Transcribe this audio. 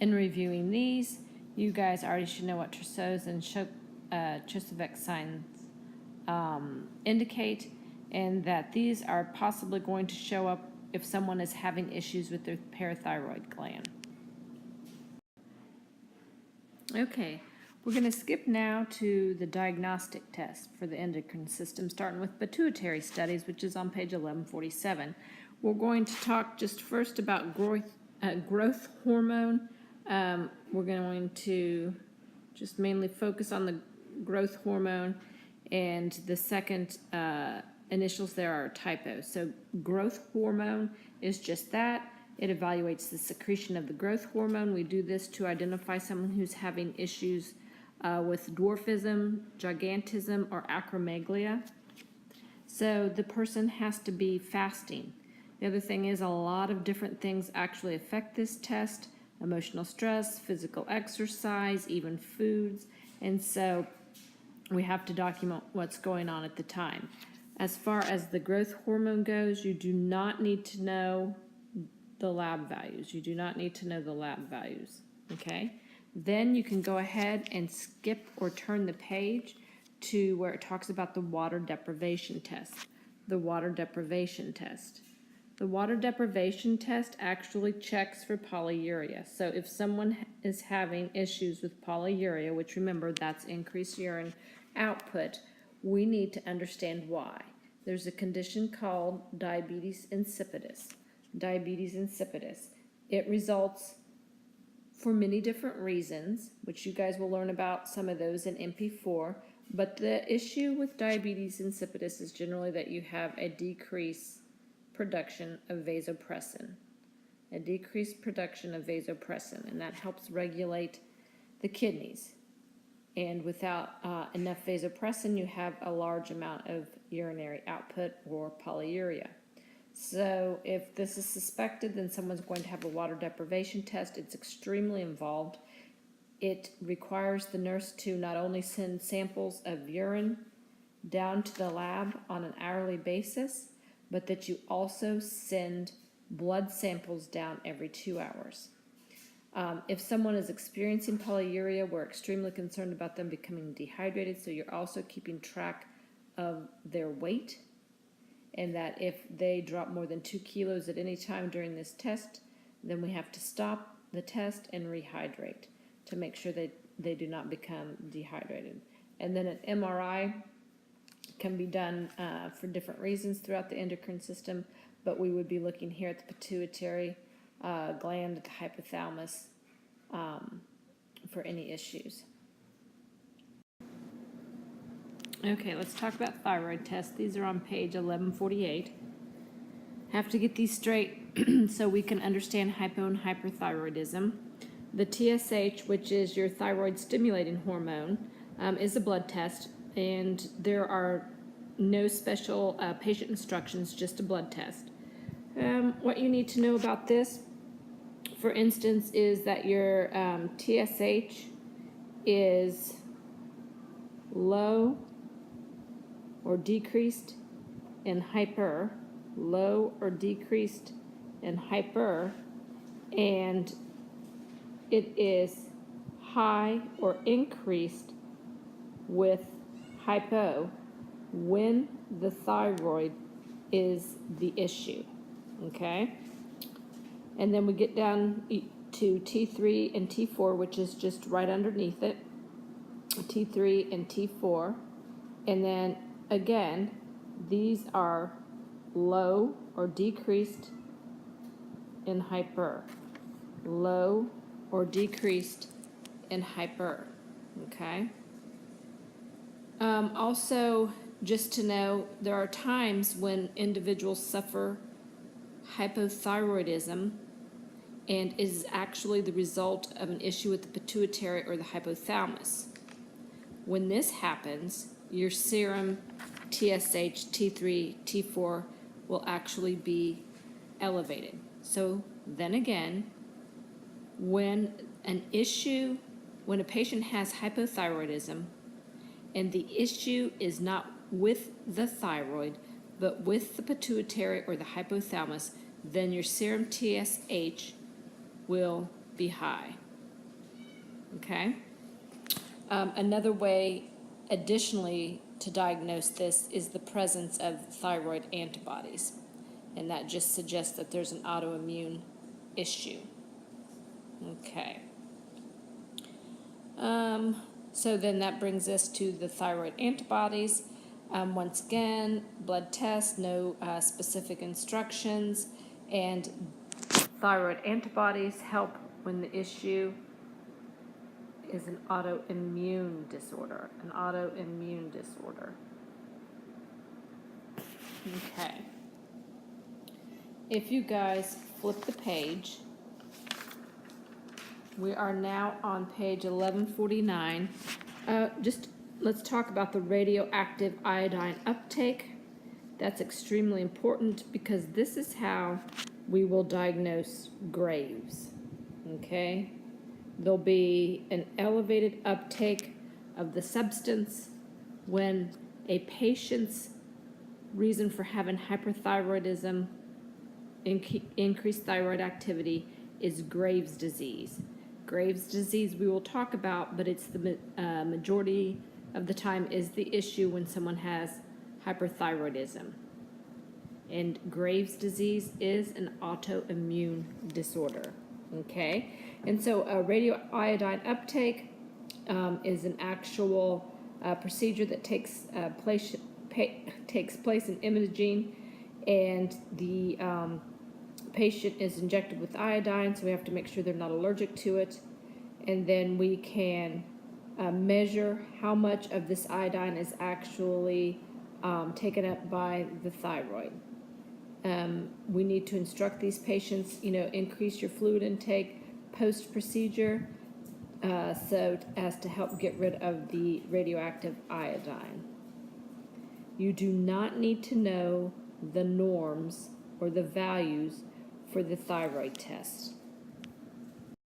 In reviewing these, you guys already should know what Trousseau's and Chosovec signs indicate, and that these are possibly going to show up if someone is having issues with their parathyroid gland. Okay, we're going to skip now to the diagnostic test for the endocrine system, starting with pituitary studies, which is on page 1147. We're going to talk just first about growth hormone. We're going to just mainly focus on the growth hormone, and the second initials there are typos. So growth hormone is just that. It evaluates the secretion of the growth hormone. We do this to identify someone who's having issues with dwarfism, gigantism, or acromegalia. So the person has to be fasting. The other thing is a lot of different things actually affect this test: emotional stress, physical exercise, even foods. And so we have to document what's going on at the time. As far as the growth hormone goes, you do not need to know the lab values. You do not need to know the lab values, okay? Then you can go ahead and skip or turn the page to where it talks about the water deprivation test. The water deprivation test. The water deprivation test actually checks for polyuria. So if someone is having issues with polyuria, which remember that's increased urine output, we need to understand why. There's a condition called diabetes insipidus. Diabetes insipidus. It results for many different reasons, which you guys will learn about some of those in MP4, but the issue with diabetes insipidus is generally that you have a decreased production of vasopressin. A decreased production of vasopressin, and that helps regulate the kidneys. And without enough vasopressin, you have a large amount of urinary output or polyuria. So if this is suspected, then someone's going to have a water deprivation test. It's extremely involved. It requires the nurse to not only send samples of urine down to the lab on an hourly basis, but that you also send blood samples down every 2 hours. If someone is experiencing polyuria, we're extremely concerned about them becoming dehydrated, so you're also keeping track of their weight, and that if they drop more than 2 kilos at any time during this test, then we have to stop the test and rehydrate to make sure that they do not become dehydrated. And then an MRI can be done for different reasons throughout the endocrine system, but we would be looking here at the pituitary gland, at the hypothalamus, for any issues. Okay, let's talk about thyroid tests. These are on page 1148. Have to get these straight so we can understand hypo and hyperthyroidism. The TSH, which is your thyroid stimulating hormone, is a blood test, and there are no special patient instructions, just a blood test. What you need to know about this, for instance, is that your TSH is low or decreased in hyper, low or decreased in hyper, and it is high or increased with hypo when the thyroid is the issue, okay? And then we get down to T3 and T4, which is just right underneath it, T3 and T4. And then again, these are low or decreased in hyper, low or decreased in hyper, okay? Also, just to know, there are times when individuals suffer hypothyroidism and is actually the result of an issue with the pituitary or the hypothalamus. When this happens, your serum TSH, T3, T4 will actually be elevated. So then again, when a patient has hypothyroidism and the issue is not with the thyroid, but with the pituitary or the hypothalamus, then your serum TSH will be high. okay? Another way, additionally, to diagnose this is the presence of thyroid antibodies, and that just suggests that there's an autoimmune issue. Okay. So then that brings us to the thyroid antibodies. Once again, blood test, no specific instructions, and thyroid antibodies help when the issue is an autoimmune disorder. Okay. If you guys flip the page, we are now on page 1149. Just let's talk about the radioactive iodine uptake. That's extremely important because this is how we will diagnose Graves. Okay? There'll be an elevated uptake of the substance when a patient's reason for having hyperthyroidism, increased thyroid activity, is Graves' disease. Graves' disease we will talk about, but it's the majority of the time is the issue when someone has hyperthyroidism. And Graves' disease is an autoimmune disorder, okay? And so radioiodine uptake is an actual procedure that takes place in imaging, and the patient is injected with iodine, so we have to make sure they're not allergic to it, and then we can measure how much of this iodine is actually taken up by the thyroid. We need to instruct these patients, increase your fluid intake post-procedure so as to help get rid of the radioactive iodine. You do not need to know the norms or the values for the thyroid test.